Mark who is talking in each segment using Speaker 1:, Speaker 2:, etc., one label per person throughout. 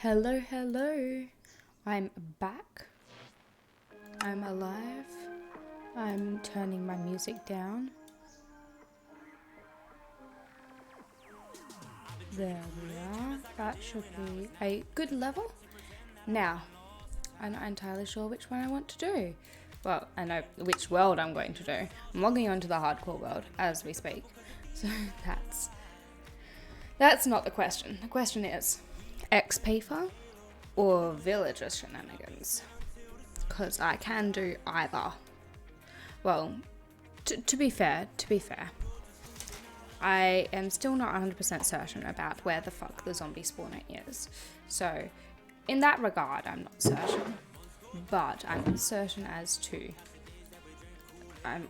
Speaker 1: Hello, hello. I'm back. I'm alive. I'm turning my music down. There we are. That should be a good level. Now, I'm not entirely sure which one I want to do. Well, I know which world I'm going to do. I'm logging onto the hardcore world as we speak. So that's not the question. The question is XP or villager shenanigans? Because I can do either. Well, to be fair, I am still not 100% certain about where the fuck the zombie spawner is. So, in that regard, I'm not certain. But I'm certain as to... I'm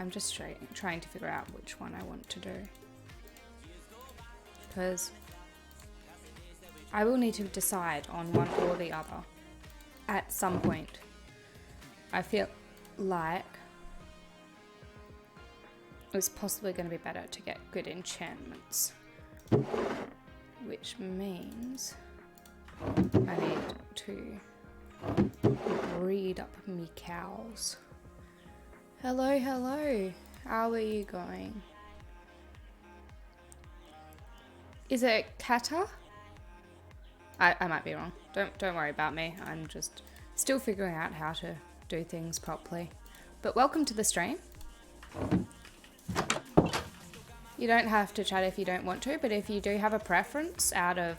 Speaker 1: just trying to figure out which one I want to do. Because I will need to decide on one or the other at some point. I feel like it's possibly going to be better to get good enchantments. Which means I need to breed up me cows. Hello, hello. How are you going? Is it Kata? I might be wrong. Don't worry about me. I'm just still figuring out how to do things properly. But welcome to the stream. You don't have to chat if you don't want to, but if you do have a preference out of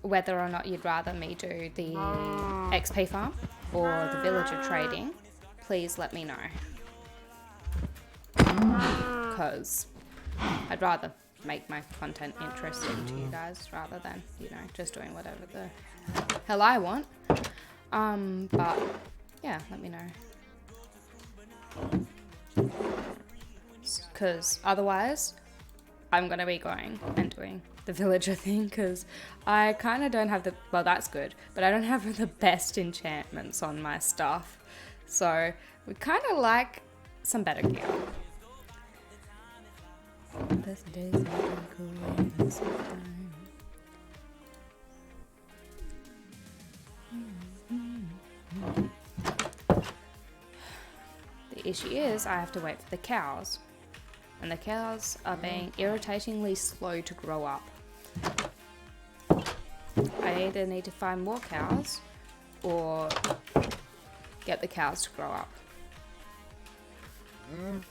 Speaker 1: whether or not you'd rather me do the XP farm or the villager trading, please let me know. Because I'd rather make my content interesting to you guys rather than, you know, just doing whatever the hell I want. But yeah, let me know. Because otherwise, I'm going to be going and doing the villager thing because I kind of don't have the, well, that's good, but I don't have the best enchantments on my stuff. So we kind of like some better gear. The issue is I have to wait for the cows. And the cows are being irritatingly slow to grow up. I either need to find more cows or get the cows to grow up.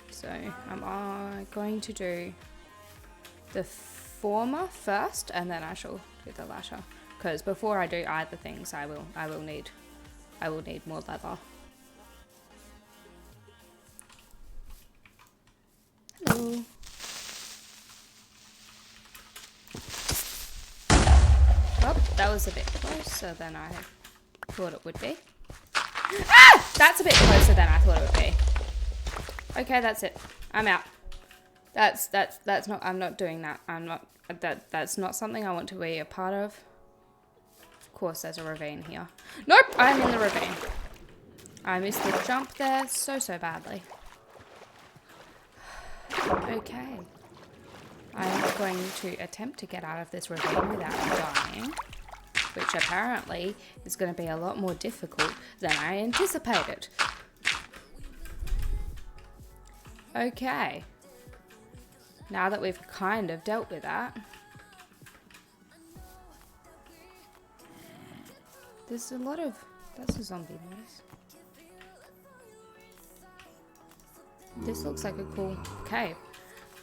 Speaker 1: So am I going to do the former first and then I shall do the latter? Because before I do either things, I will need more leather. Hello. Oh, that was a bit closer than I thought it would be. Ah! That's a bit closer than I thought it would be. Okay, that's it. I'm out. That's not, I'm not doing that. That's not something I want to be a part of. Of course, there's a ravine here. Nope, I'm in the ravine. I missed the jump there so badly. Okay. I'm going to attempt to get out of this ravine without dying, which apparently is going to be a lot more difficult than I anticipated. Okay. Now that we've kind of dealt with that, there's a lot of, that's a zombie noise. This looks like a cool cave.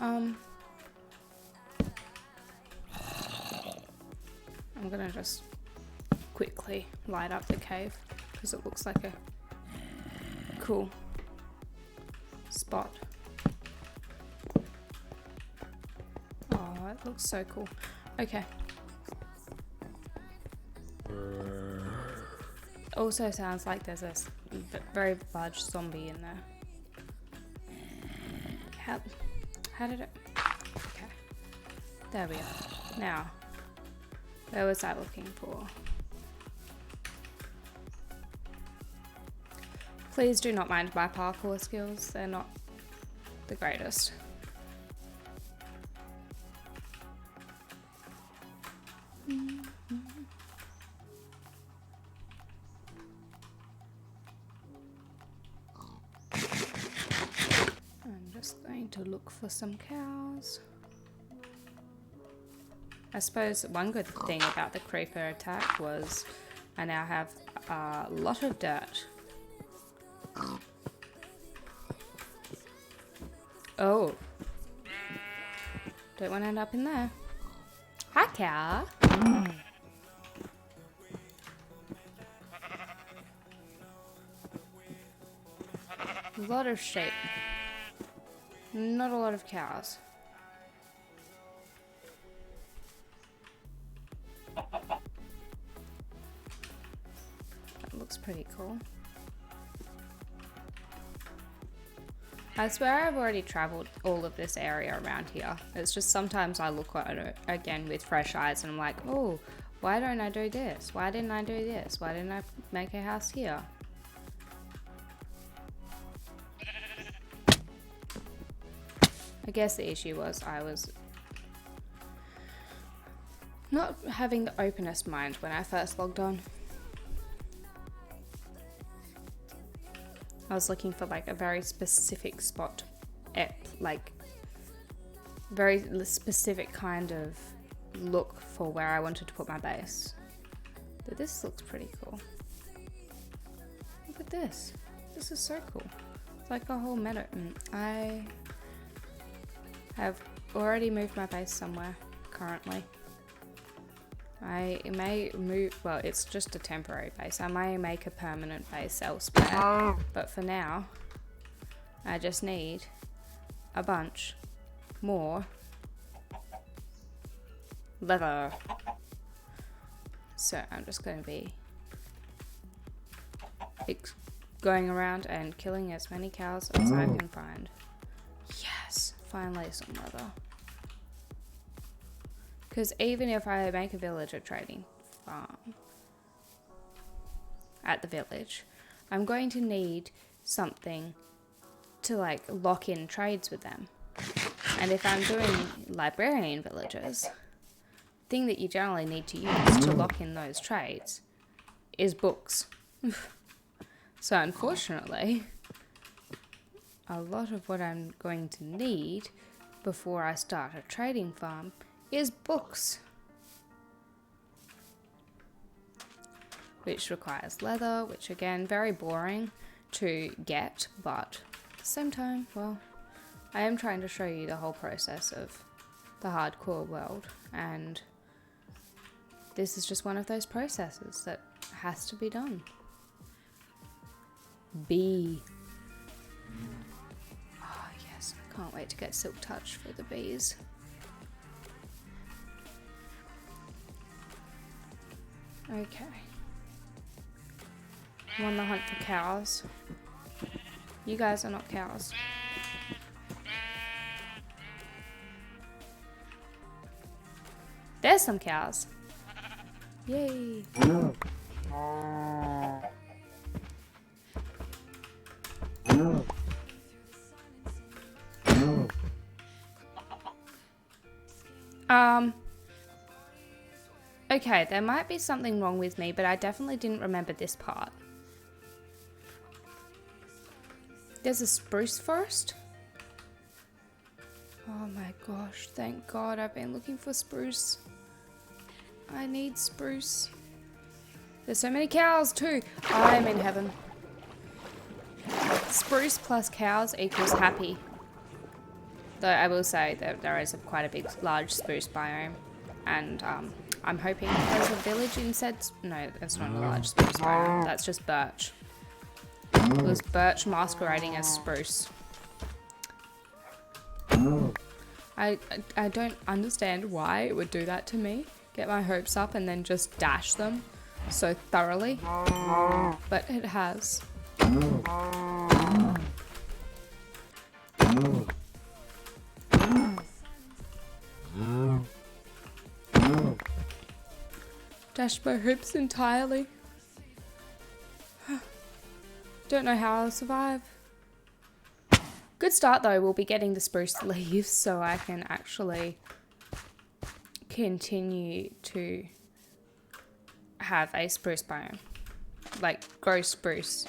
Speaker 1: I'm gonna just quickly light up the cave because it looks like a cool spot. Oh, it looks so cool. Okay. Also sounds like there's a very large zombie in there. How did it? Okay. There we are. Now, where was I looking for? Please do not mind my parkour skills. They're not the greatest. I'm just going to look for some cows. I suppose one good thing about the creeper attack was I now have a lot of dirt. Oh. Don't want to end up in there. Hi, cow. A lot of sheep. Not a lot of cows. That looks pretty cool. I swear I've already travelled all of this area around here. It's just sometimes I look at it again with fresh eyes and I'm like, oh, why don't I do this? Why didn't I do this? Why didn't I make a house here? I guess the issue was I was not having the openest mind when I first logged on. I was looking for like a very specific spot, like very specific kind of look for where I wanted to put my base. But this looks pretty cool. Look at this. This is so cool. It's like a whole meadow. I have already moved my base somewhere currently. I may move, well, it's just a temporary base. I may make a permanent base elsewhere, but for now, I just need a bunch more leather. So I'm just going to be going around and killing as many cows as I can find. Yes, finally some leather. Because even if I make a villager trading farm at the village, I'm going to need something to like lock in trades with them. And if I'm doing librarian villages, the thing that you generally need to use to lock in those trades is books. So unfortunately, a lot of what I'm going to need before I start a trading farm is books, which requires leather, which again, very boring to get, but at the same time, well, I am trying to show you the whole process of the hardcore world, and this is just one of those processes that has to be done. Bee. Oh yes, I can't wait to get Silk Touch for the bees. Okay. I'm on the hunt for cows. You guys are not cows. There's some cows. Yay. Okay, there might be something wrong with me, but I definitely didn't remember this part. There's a spruce forest? Oh my gosh, thank God I've been looking for spruce. I need spruce. There's so many cows too. I'm in heaven. Spruce plus cows equals happy. Though I will say that there is quite a big, large spruce biome. And I'm hoping there's a village in said... No, that's not a large spruce biome. That's just birch. It was birch masquerading as spruce. I don't understand why it would do that to me. Get my hopes up and then just dash them so thoroughly. But it has. Dashed my hopes entirely. Don't know how I'll survive. Good start though, we'll be getting the spruce leaves so I can actually continue to have a spruce biome. Like, grow spruce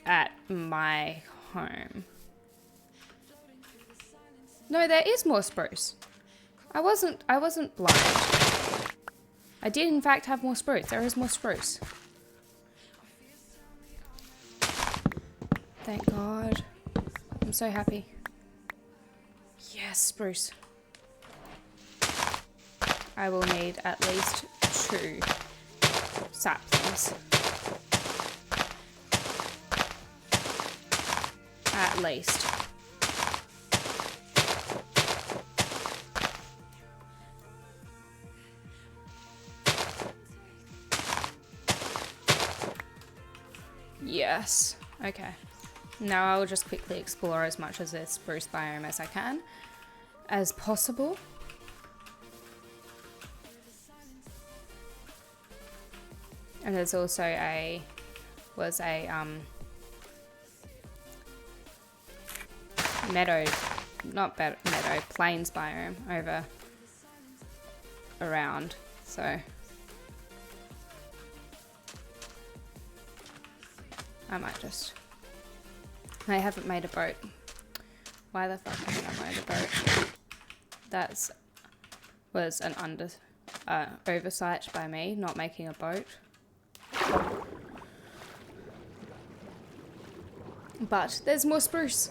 Speaker 1: at my home. No, there is more spruce. I wasn't blind. I did in fact have more spruce. There is more spruce. Thank God. I'm so happy. Yes, spruce. I will need at least 2 saplings. At least. Yes. Okay. Now I will just quickly explore as much of this spruce biome as I can, as possible. And there's also a meadow not meadow, plains biome over around, so I might just, I haven't made a boat. Why the fuck haven't I made a boat? That's was an oversight by me, not making a boat. But there's more spruce.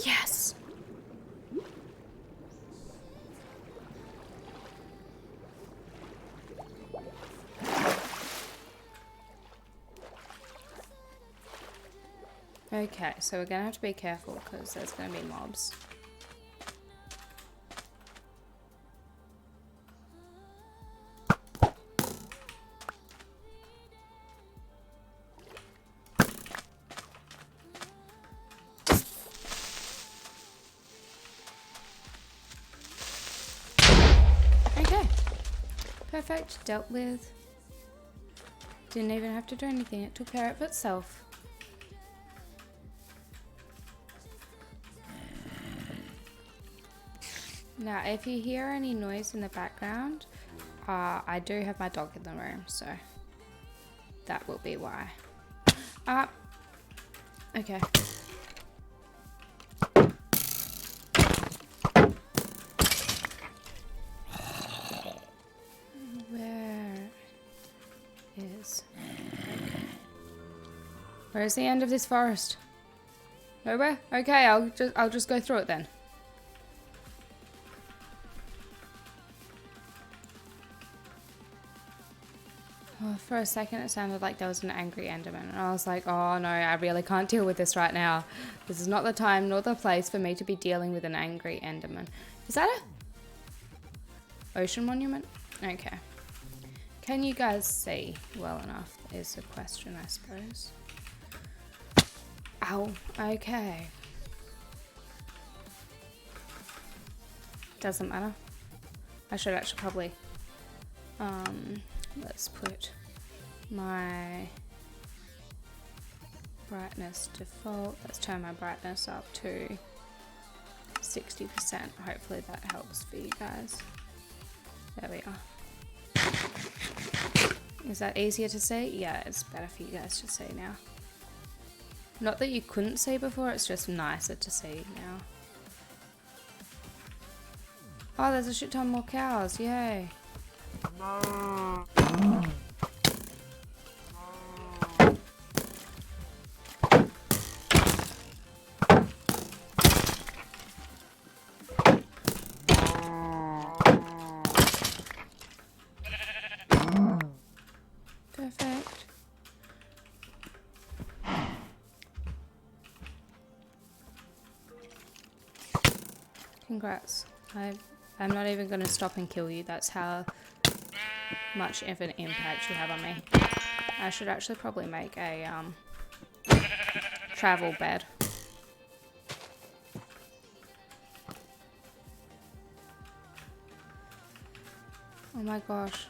Speaker 1: Yes! Okay, so we're gonna have to be careful because there's gonna be mobs. Okay, perfect, dealt with. Didn't even have to do anything, it took care of itself. Now, if you hear any noise in the background, I do have my dog in the room, so that will be why. Okay. Where is... Okay. Where's the end of this forest? Nowhere? Okay, I'll just go through it then. Oh, for a second it sounded like there was an angry Enderman, and I was like, oh no, I really can't deal with this right now. This is not the time nor the place for me to be dealing with an angry Enderman. Is that a ocean monument? Okay. Can you guys see well enough is the question, I suppose. Ow, okay. Doesn't matter. I should actually probably let's put my brightness default. Let's turn my brightness up to 60%. Hopefully that helps for you guys. There we are. Is that easier to see? Yeah, it's better for you guys to see now. Not that you couldn't see before, it's just nicer to see now. Oh, there's a shit ton more cows, yay. Perfect. Congrats. I'm not even going to stop and kill you. That's how much of an impact you have on me. I should actually probably make a travel bed. Oh my gosh.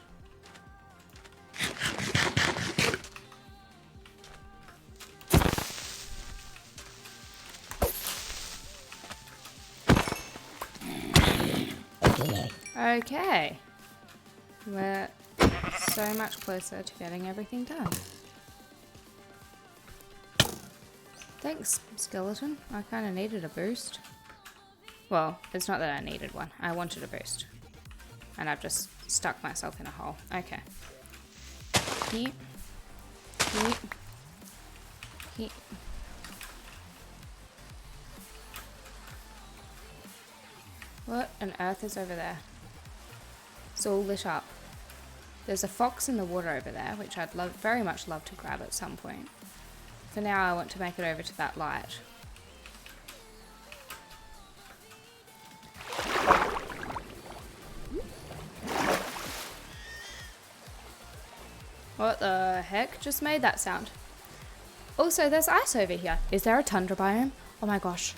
Speaker 1: Okay. We're so much closer to getting everything done. Thanks, skeleton. I kind of needed a boost. Well, it's not that I needed one. I wanted a boost. And I've just stuck myself in a hole. Okay. Heat. Heat. Heat. What on earth is over there? It's all lit up. There's a fox in the water over there, which I'd very much love to grab at some point. For now, I want to make it over to that light. What the heck just made that sound? Also, there's ice over here. Is there a tundra biome? Oh my gosh.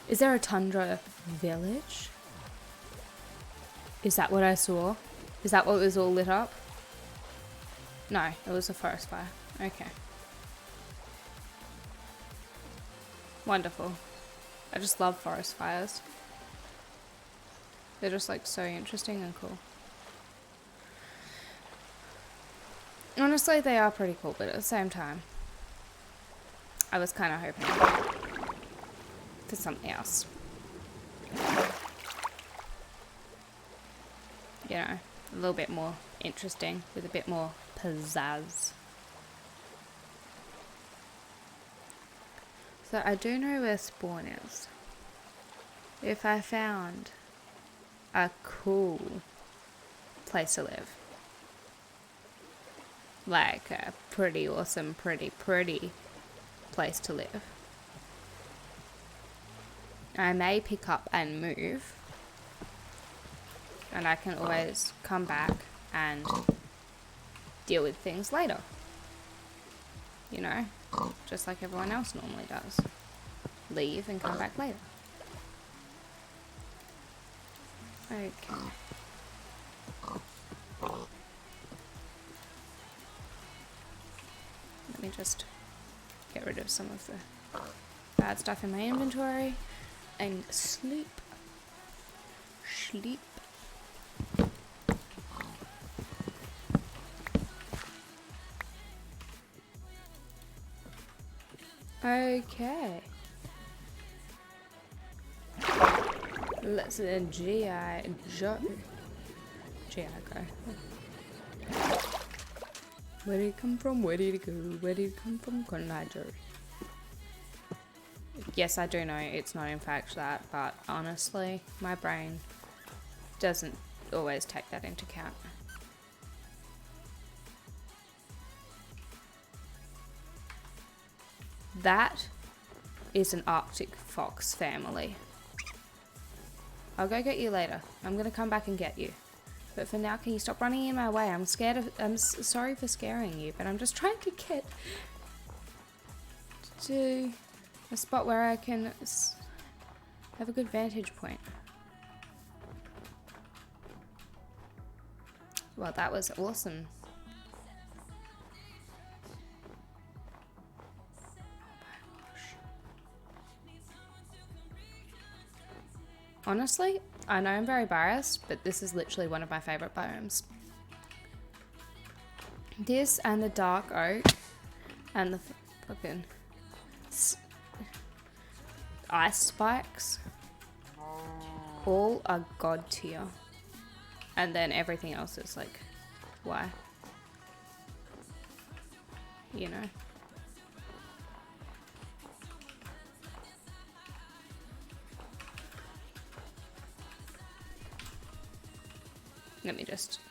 Speaker 1: Is there a tundra village? Is that what I saw? Is that what was all lit up? No, it was a forest fire. Okay. Wonderful. I just love forest fires. They're just like so interesting and cool. Honestly, they are pretty cool, but at the same time, I was kind of hoping for something else. You know, a little bit more interesting with a bit more pizzazz. So I do know where spawn is. If I found a cool place to live, like a pretty awesome, pretty place to live, I may pick up and move, and I can always come back and deal with things later. You know, just like everyone else normally does. Leave and come back later. Okay. Let me just get rid of some of the bad stuff in my inventory and sleep. Sleep. Okay. Let's G.I. Joe. G.I. go. Where did it come from? Where did it go? Where did it come from? Collider. Yes, I do know it's not in fact that, but honestly, my brain doesn't always take that into account. That is an Arctic fox family. I'll go get you later. I'm gonna come back and get you. But for now, can you stop running in my way? I'm scared of... I'm sorry for scaring you, but I'm just trying to get to a spot where I can have a good vantage point. Well, that was awesome. Honestly, I know I'm very biased, but this is literally one of my favorite biomes. This and the dark oak and the fucking ice spikes all are god tier. And then everything else is like, why? You know? Let me just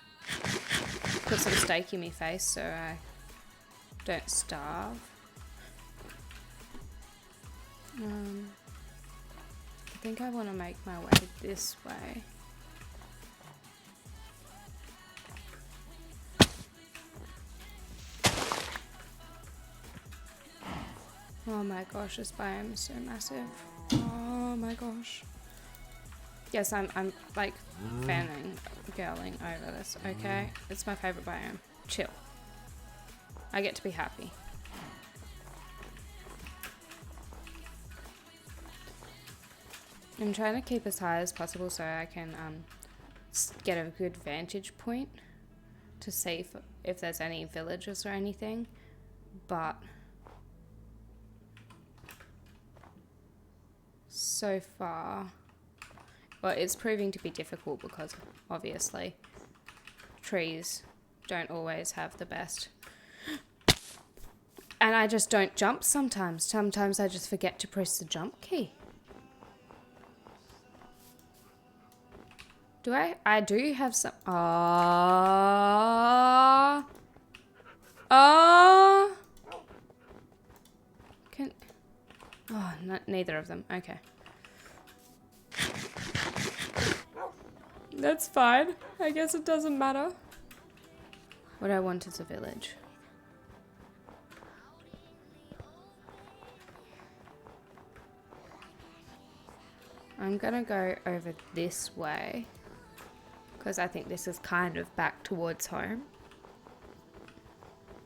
Speaker 1: put some steak in my face so I don't starve. I think I want to make my way this way. Oh my gosh, this biome is so massive. Oh my gosh. Yes, I'm like girling over this, okay? It's my favorite biome. Chill. I get to be happy. I'm trying to keep as high as possible so I can get a good vantage point to see if there's any villages or anything, but so far, well, it's proving to be difficult because obviously trees don't always have the best, and I just don't jump sometimes I just forget to press the jump key. Do I do have some neither of them. Okay. That's fine. I guess it doesn't matter. What I want is a village. I'm gonna go over this way because I think this is kind of back towards home.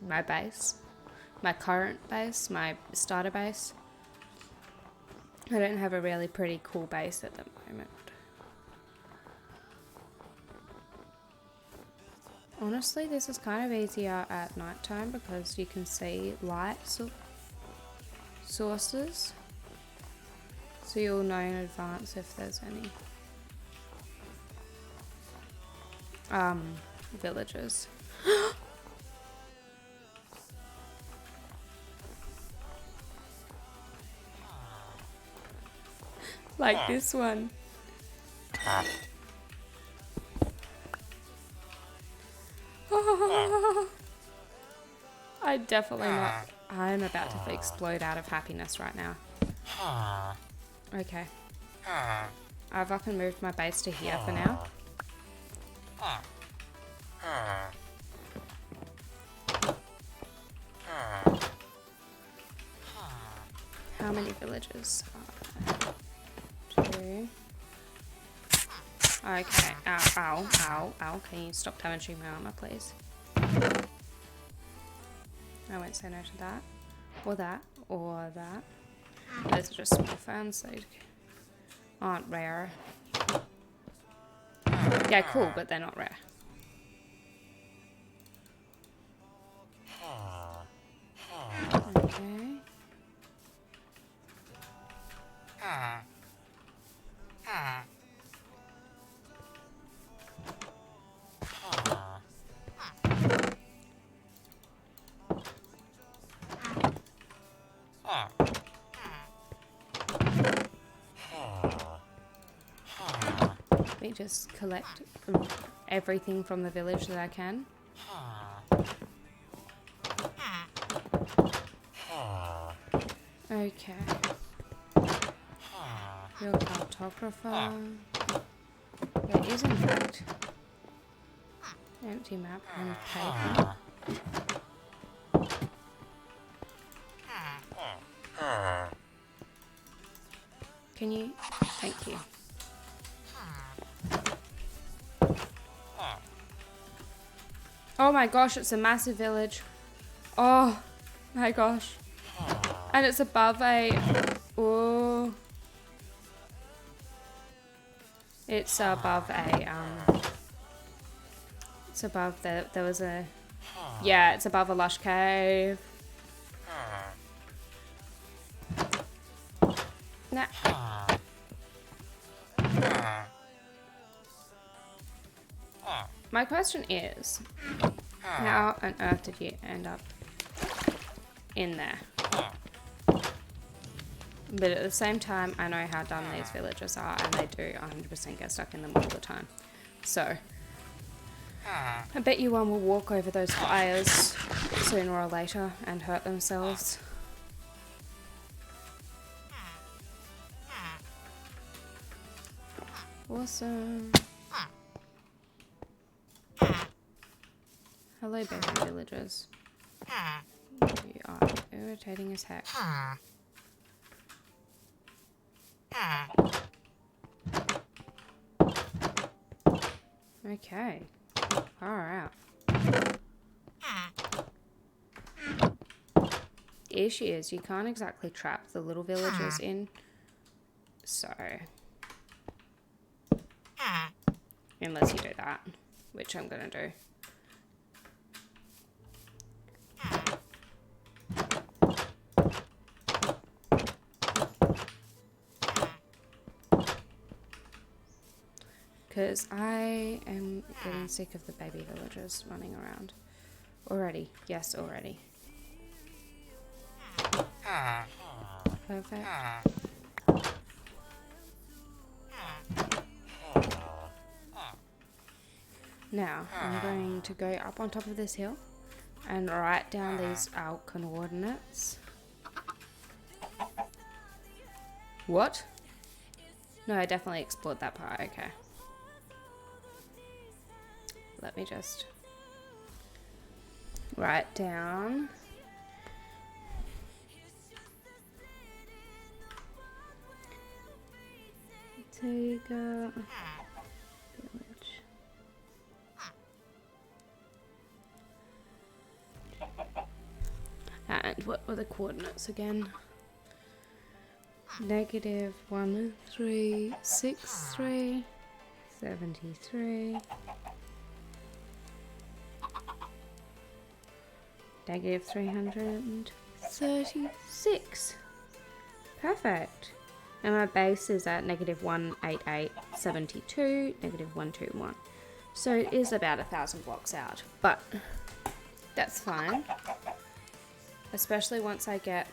Speaker 1: My base. My current base. My starter base. I don't have a really pretty cool base at the moment. Honestly, this is kind of easier at night time because you can see light sources. So you'll know in advance if there's any villages. Like this one. I definitely not. I'm about to explode out of happiness right now. Okay. I've up and moved my base to here for now. How many villages are there? 2. Okay. Ow, ow, ow, ow. Can you stop damaging my armor, please? I won't say no to that. Or that. Or that. Those are just small fans. They aren't rare. Yeah, cool, but they're not rare. Okay. Let me just collect everything from the village that I can. Okay. Real cartographer. There is in fact empty map and paper. Can you? Thank you. Oh my gosh, it's a massive village. Oh my gosh. And it's above a... Oh. It's above a... It's above the... There was a... Yeah, it's above a lush cave. Nah. My question is, how on earth did you end up in there? But at the same time, I know how dumb these villagers are, and they do 100% get stuck in them all the time. So, I bet you one will walk over those fires sooner or later and hurt themselves. Awesome. Hello, baby villagers. You are irritating as heck. Okay. Far out. The issue is you can't exactly trap the little villagers in. So... Unless you do that, which I'm gonna do. Because I am getting sick of the baby villagers running around. Already. Yes, already. Perfect. Now, I'm going to go up on top of this hill and write down these coordinates. What? No, I definitely explored that part. Okay. Let me just write down. Tiger village. And what were the coordinates again? Negative 1363 73. Negative 336. Perfect. And my base is at negative 18872, negative 121. So it is about 1,000 blocks out, but that's fine. Especially once I get,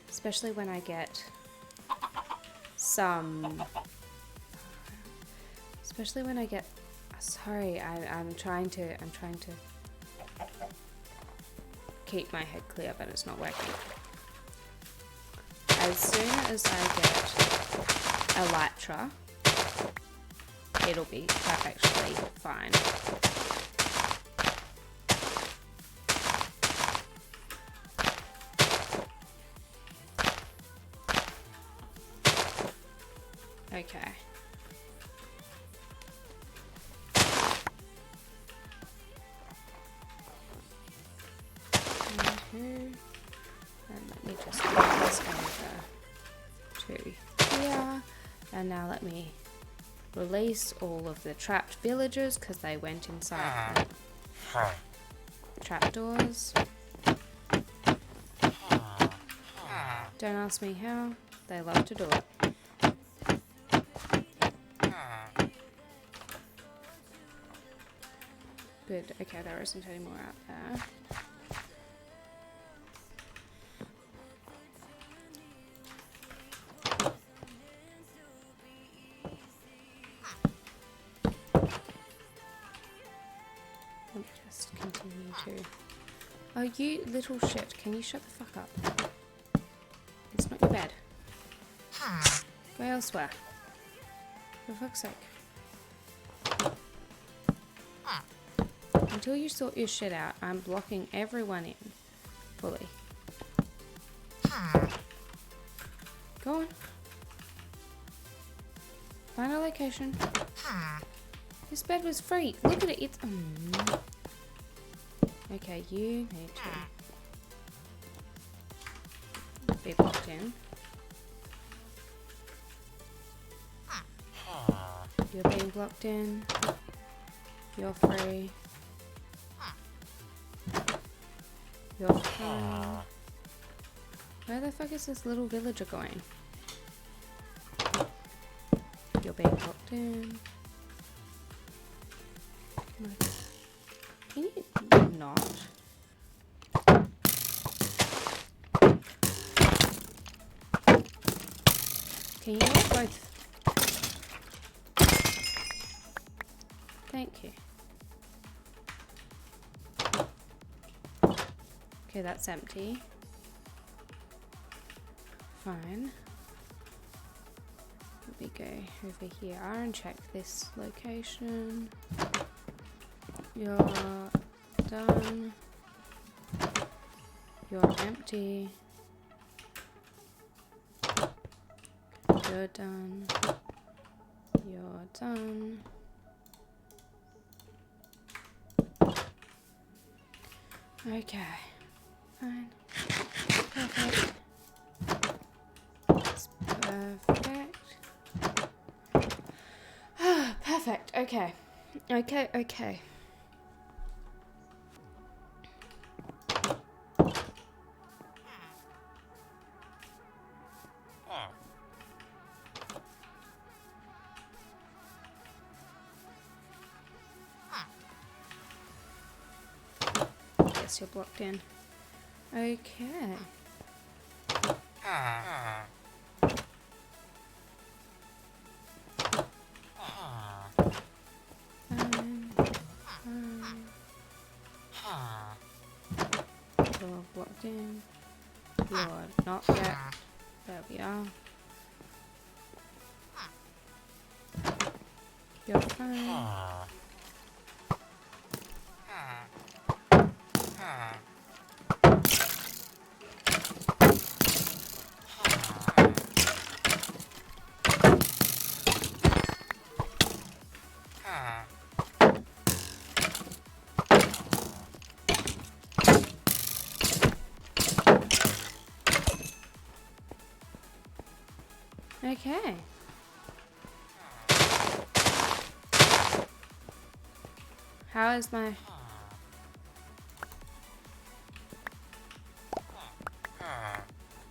Speaker 1: especially when I get some, especially when I get, sorry, I'm trying to keep my head clear, but it's not working. As soon as I get elytra, it'll be perfectly fine. Okay. And let me just put this over to here. And now let me release all of the trapped villagers because they went inside the trapdoors. Don't ask me how, they love to do it. Good, okay, there isn't any more out there. Let me just continue to... Oh, you little shit, can you shut the fuck up? It's not your bed. Go elsewhere. For fuck's sake. Until you sort your shit out, I'm blocking everyone in. Fully. Go on. Find a location. This bed was free. Look at it. It's... Okay, you need to be blocked in. You're being blocked in. You're free. You're fine. Where the fuck is this little villager going? You're being blocked in. Can you not? Can you not both? Thank you. Okay, that's empty. Fine. Let me go over here and check this location. You're done. You're empty. You're done. You're done. Okay. Fine. Perfect. That's perfect. Ah, perfect. Okay. Okay. Yes, you're blocked in. Okay. You're blocked in. You're not yet. There we are. You're fine. Okay. How is my...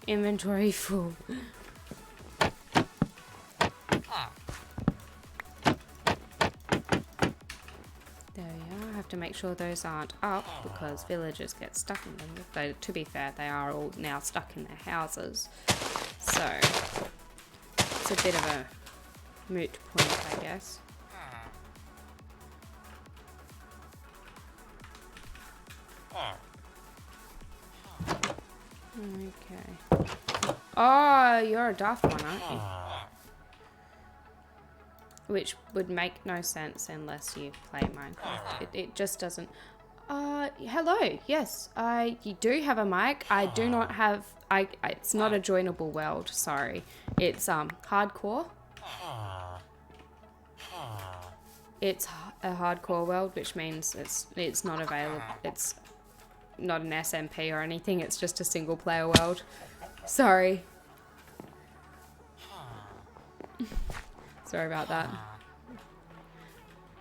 Speaker 1: inventory full? There we are. I have to make sure those aren't up because villagers get stuck in them. Though, to be fair, they are all now stuck in their houses. So, it's a bit of a moot point, I guess. Okay. Oh, you're a daft one, aren't you? Which would make no sense unless you play Minecraft. It just doesn't. Hello. Yes, you do have a mic. I do not have. It's not a joinable world. Sorry. It's hardcore. It's a hardcore world, which means it's not available. It's not an SMP or anything. It's just a single player world. Sorry. Sorry about that.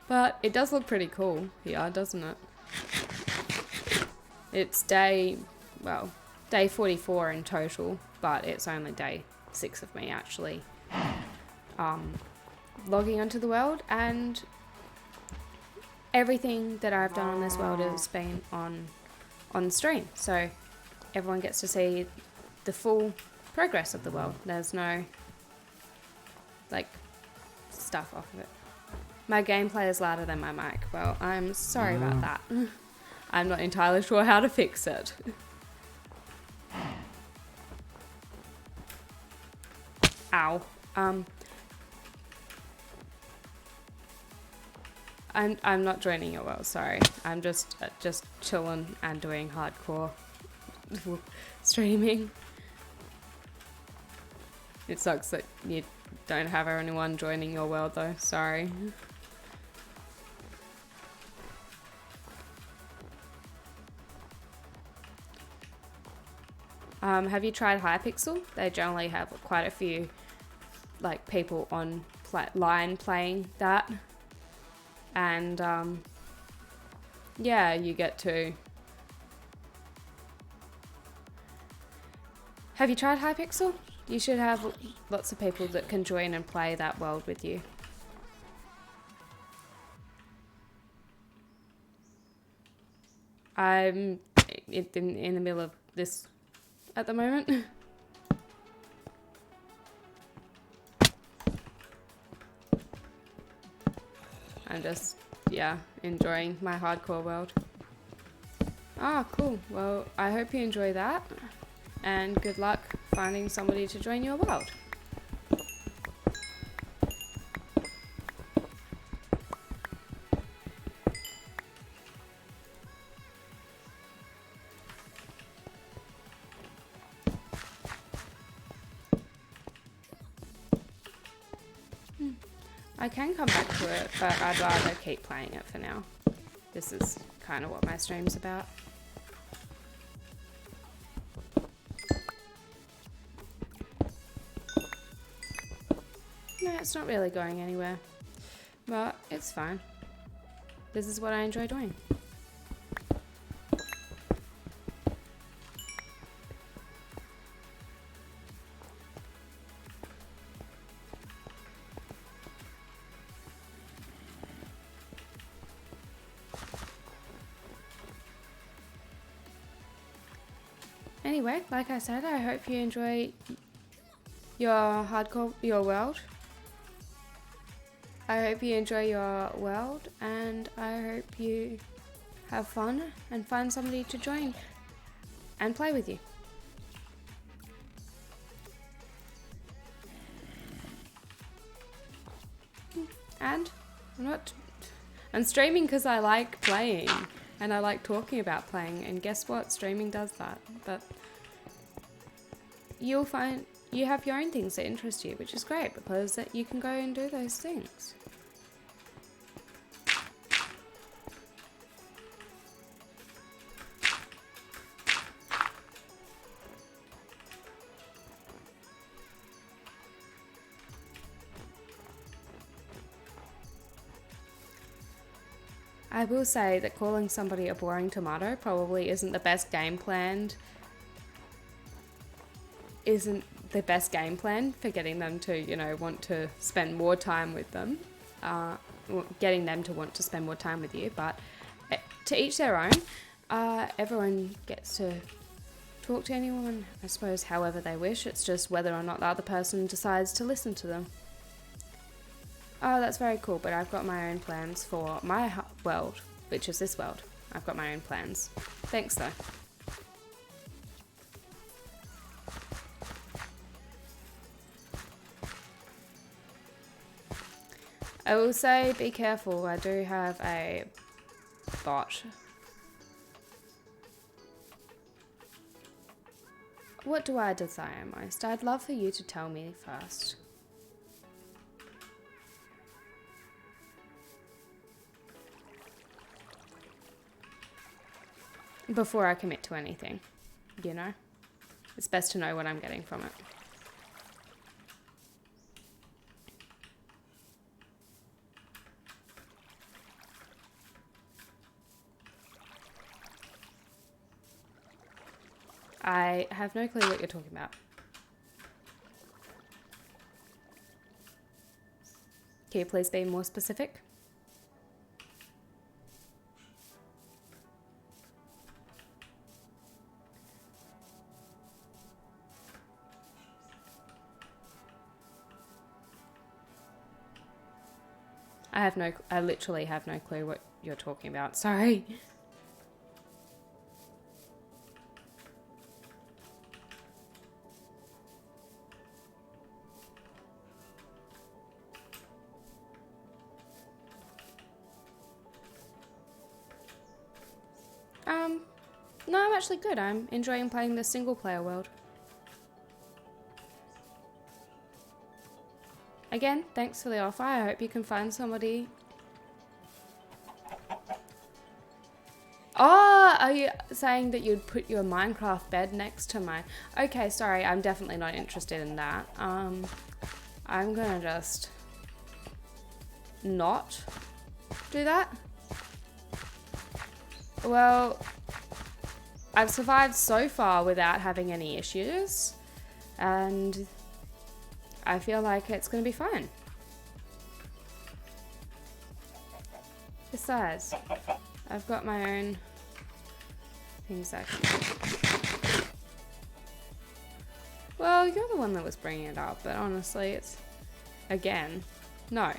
Speaker 1: But it does look pretty cool here, doesn't it? It's day 44 in total, but it's only day 6 of me actually logging onto the world, and everything that I've done on this world has been on stream, so everyone gets to see the full progress of the world. There's no like stuff off of it. My gameplay is louder than my mic. Well, I'm sorry about that. I'm not entirely sure how to fix it. Ow. I'm not joining your world, sorry. I'm just chilling and doing hardcore streaming. It sucks that you don't have anyone joining your world though, sorry. Have you tried Hypixel? They generally have quite a few like people on line playing that, and yeah, you get to. Have you tried Hypixel? You should have lots of people that can join and play that world with you. I'm in the middle of this at the moment. I'm just, yeah, enjoying my hardcore world. Ah, cool. Well, I hope you enjoy that, and good luck finding somebody to join your world. I can come back to it, but I'd rather keep playing it for now. This is kind of what my stream's about. No, it's not really going anywhere, but it's fine. This is what I enjoy doing. Anyway, like I said, I hope you enjoy your world. I hope you enjoy your world, and I hope you have fun and find somebody to join and play with you. And I'm streaming because I like playing and I like talking about playing, and guess what? Streaming does that. But you'll find you have your own things that interest you, which is great because that you can go and do those things. I will say that calling somebody a boring tomato probably isn't the best game plan. Isn't the best game plan for getting them to, you know, want to spend more time with them. Getting them to want to spend more time with you. But to each their own. Everyone gets to talk to anyone, I suppose, however they wish. It's just whether or not the other person decides to listen to them. Oh, that's very cool, but I've got my own plans for my world, which is this world. I've got my own plans. Thanks, though. I will say, be careful. I do have a bot. What do I desire most? I'd love for you to tell me first. Before I commit to anything, you know? It's best to know what I'm getting from it. I have no clue what you're talking about. Can you please be more specific? I literally have no clue what you're talking about. Sorry. No, I'm actually good. I'm enjoying playing the single player world. Again, thanks for the offer. I hope you can find somebody. Oh, are you saying that you'd put your Minecraft bed next to mine? Okay, sorry, I'm definitely not interested in that. I'm gonna just not do that. Well, I've survived so far without having any issues, and I feel like it's going to be fine. Besides, I've got my own things I can... Well, you're the one that was bringing it up, but honestly, it's... Again, no.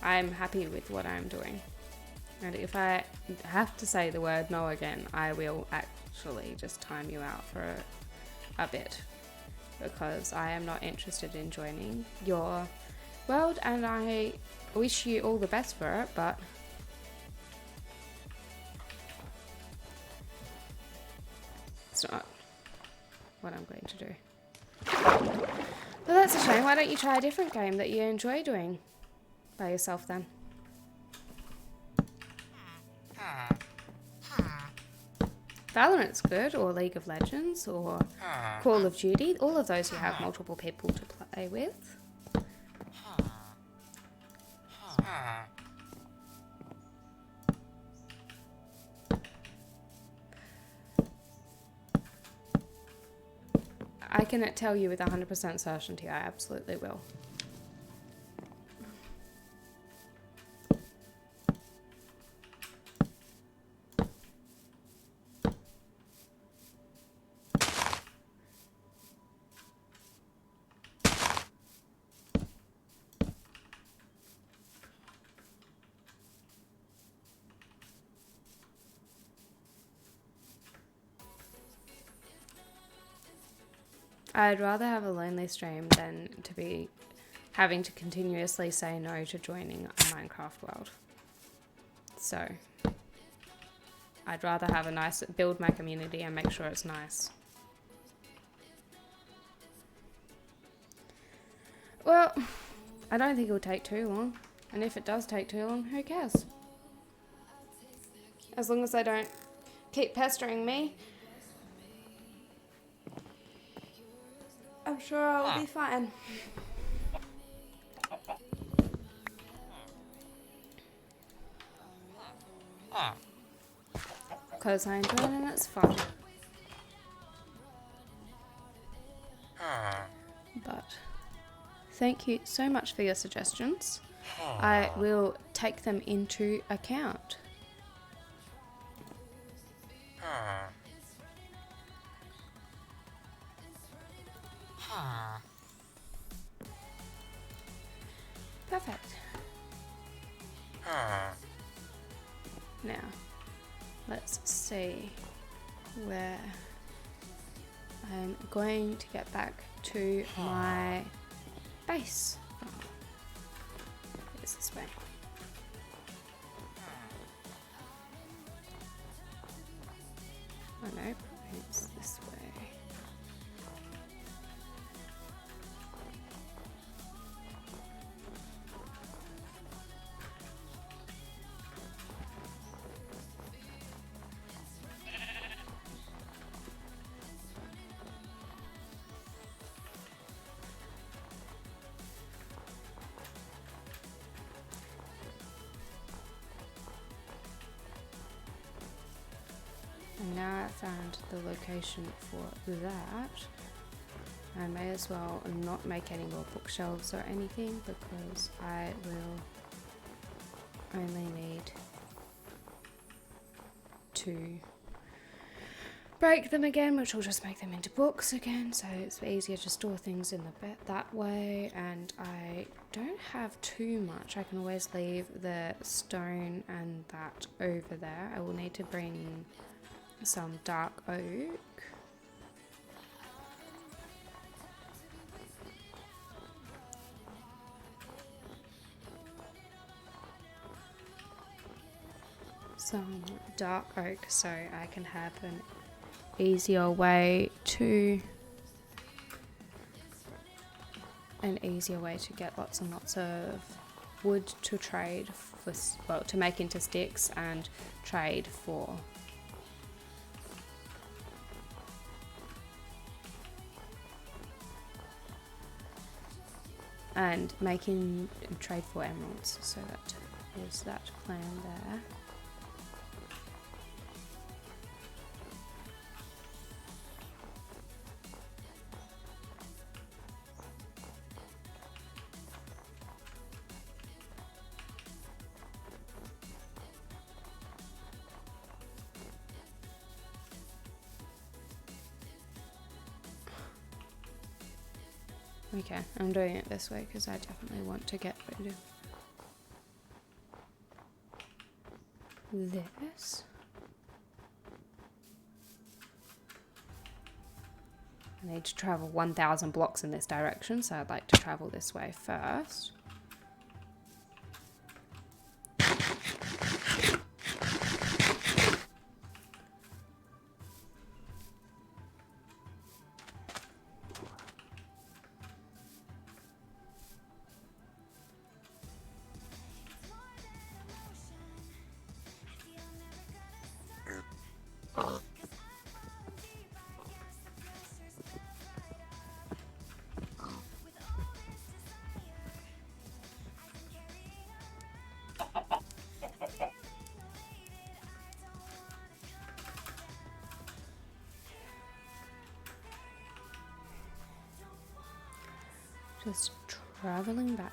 Speaker 1: I'm happy with what I'm doing. And if I have to say the word no again, I will actually just time you out for a bit. Because I am not interested in joining your world, and I wish you all the best for it, but it's not what I'm going to do. But that's a shame. Why don't you try a different game that you enjoy doing by yourself then? Valorant's good, or League of Legends, or Call of Duty. All of those you have multiple people to play with. I can tell you with 100% certainty, I absolutely will. I'd rather have a lonely stream than to be having to continuously say no to joining a Minecraft world. So, I'd rather have a nice, build my community and make sure it's nice. Well, I don't think it'll take too long. And if it does take too long, who cares? As long as they don't keep pestering me, I'm sure I'll be fine. Because I enjoy it and it's fun. But thank you so much for your suggestions. I will take them into account. Perfect. Now, let's see where I'm going to get back to my base from. It's this way. Oh no, it's this way. And now I found the location for that. I may as well not make any more bookshelves or anything because I will only need to break them again, which will just make them into books again, so it's easier to store things in the bed that way. And I don't have too much. I can always leave the stone and that over there. I will need to bring some dark oak. Some dark oak so I can have an easier way to get lots and lots of wood to trade for, well, to make into sticks and trade for. And making trade for emeralds, so that is that plan there. Okay, I'm doing it this way because I definitely want to get rid of this. I need to travel 1,000 blocks in this direction, so I'd like to travel this way first. Just traveling back.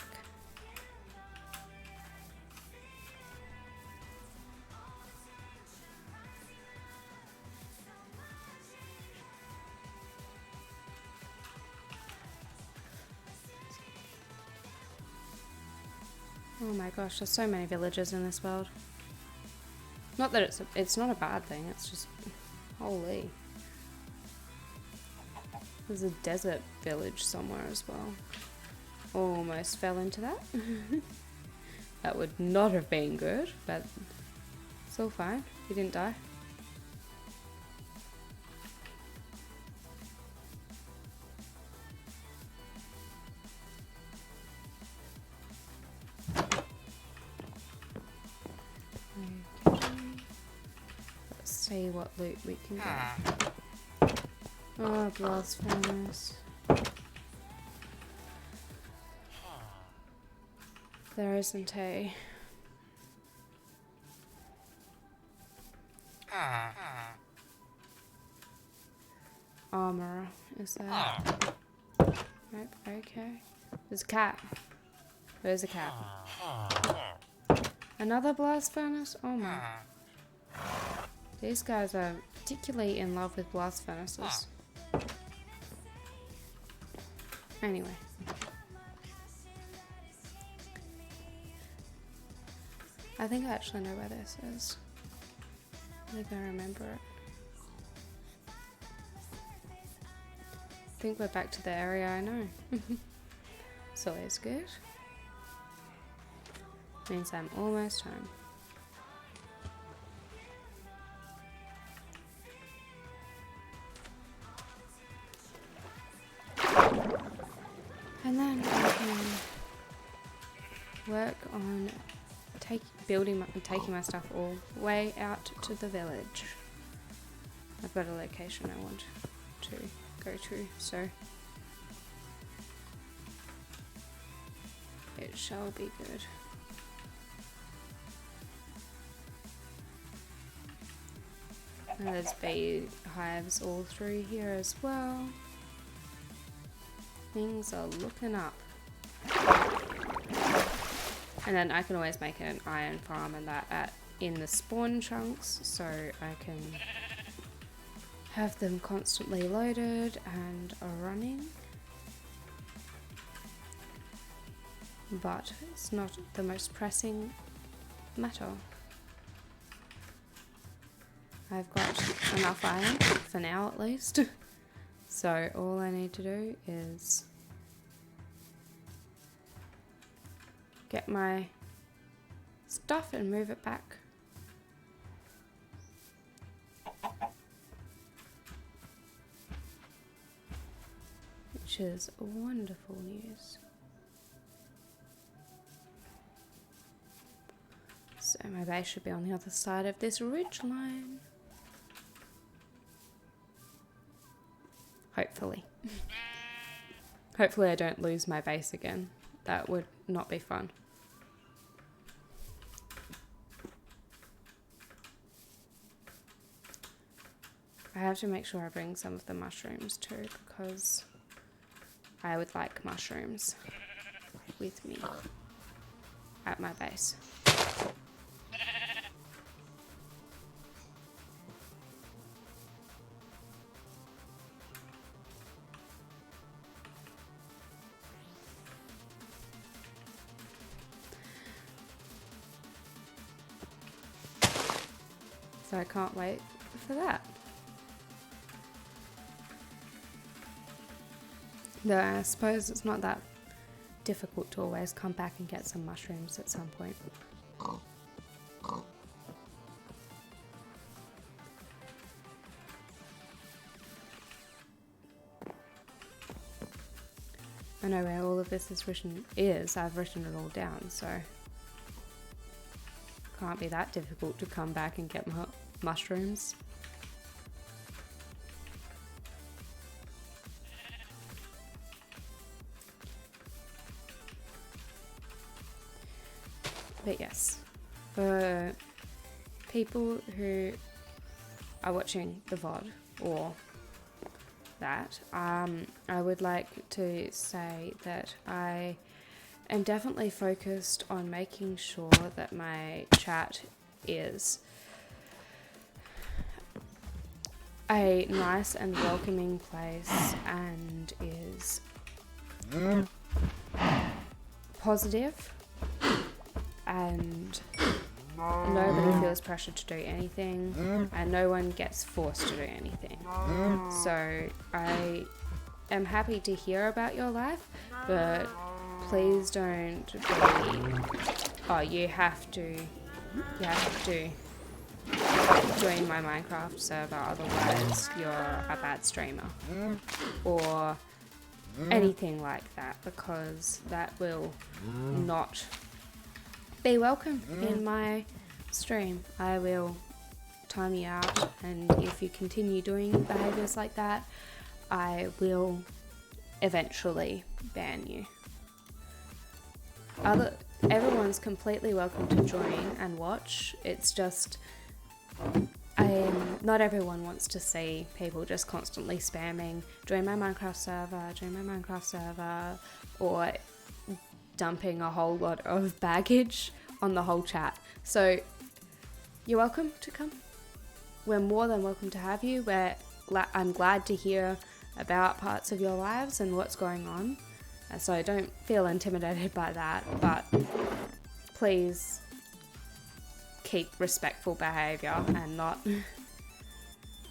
Speaker 1: Oh my gosh, there's so many villages in this world. Not that it's not a bad thing, it's just holy. There's a desert village somewhere as well. Almost fell into that. That would not have been good, but it's all fine. He didn't die. Okay. Let's see what loot we can get. Oh, blast furnace. There isn't a is that? Nope, okay. There's a cat. Where's the cat? Another blast furnace? Oh my. These guys are particularly in love with blast furnaces. Anyway. I think I actually know where this is. I think I remember it. I think we're back to the area I know. So it's good. Means I'm almost home. And then I can work on taking my stuff all the way out to the village. I've got a location I want to go to, so it shall be good. And there's bee hives all through here as well. Things are looking up. And then I can always make an iron farm and that in the spawn chunks, so I can have them constantly loaded and running. But it's not the most pressing matter. I've got enough iron, for now at least. So all I need to do is get my stuff and move it back. Which is wonderful news. So my base should be on the other side of this ridge line. Hopefully. Hopefully I don't lose my base again. That would not be fun. I have to make sure I bring some of the mushrooms too, because I would like mushrooms with me at my base. So I can't wait for that. Though I suppose it's not that difficult to always come back and get some mushrooms at some point. I know where all of this is written is. I've written it all down, so can't be that difficult to come back and get mushrooms. But yes, for people who are watching the VOD or that, I would like to say that I am definitely focused on making sure that my chat is a nice and welcoming place and is positive, and nobody feels pressured to do anything and no one gets forced to do anything. So I am happy to hear about your life, but please don't be, oh, you have to join my Minecraft server, otherwise you're a bad streamer, or anything like that, because that will not be welcome in my stream. I will time you out, and if you continue doing behaviors like that, I will eventually ban you. Everyone's completely welcome to join and watch. It's just Not everyone wants to see people just constantly spamming, join my Minecraft server, or dumping a whole lot of baggage on the whole chat. So you're welcome to come. We're more than welcome to have you. I'm glad to hear about parts of your lives and what's going on. So don't feel intimidated by that, but please keep respectful behavior and not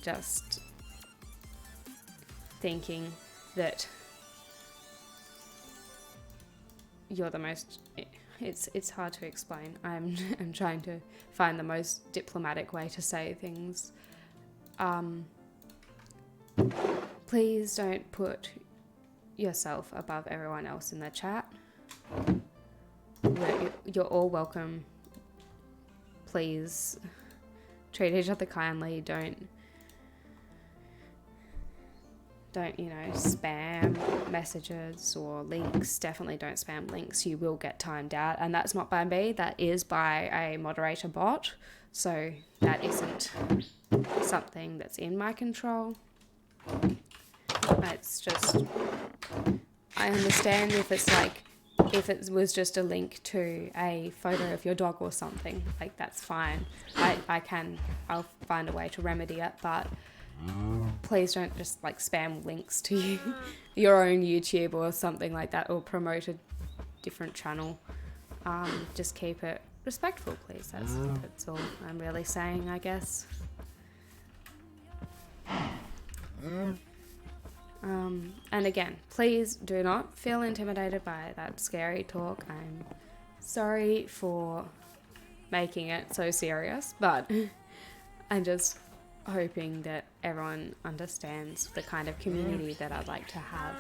Speaker 1: just thinking that you're the most... It's hard to explain. I'm trying to find the most diplomatic way to say things. Please don't put yourself above everyone else in the chat. You're all welcome. Please treat each other kindly. Don't spam messages or links. Definitely don't spam links. You will get timed out, and that's not by me. That is by a moderator bot. So that isn't something that's in my control. It's just, I understand if it was just a link to a photo of your dog or something, like that's fine. I'll find a way to remedy it, but please don't just like spam links to your own YouTube or something like that, or promote a different channel. Just keep it respectful, please. That's all I'm really saying, I guess. And again, please do not feel intimidated by that scary talk. I'm sorry for making it so serious, but I'm just hoping that everyone understands the kind of community that I'd like to have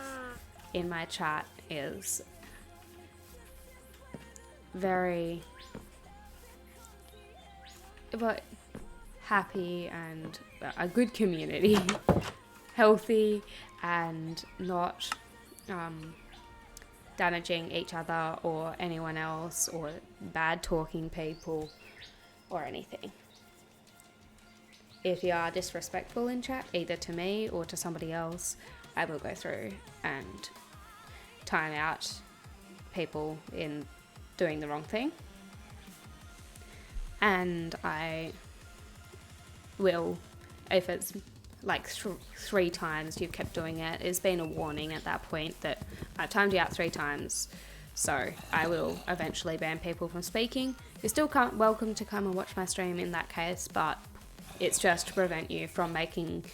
Speaker 1: in my chat is very happy and a good community, healthy and not damaging each other or anyone else or bad talking people or anything. If you are disrespectful in chat, either to me or to somebody else, I will go through and time out people in doing the wrong thing. And I will, if it's like 3 times you've kept doing it, it's been a warning at that point that I timed you out 3 times. So I will eventually ban people from speaking. You're still welcome to come and watch my stream in that case, but it's just to prevent you from making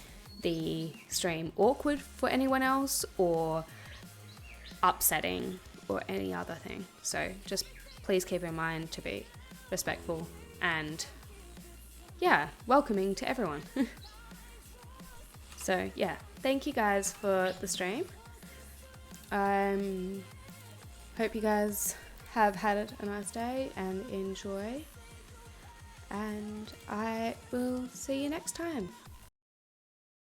Speaker 1: the stream awkward for anyone else or upsetting or any other thing. So just please keep in mind to be respectful and welcoming to everyone. So yeah, thank you guys for the stream. Hope you guys have had a nice day and enjoy. And I will see you next time.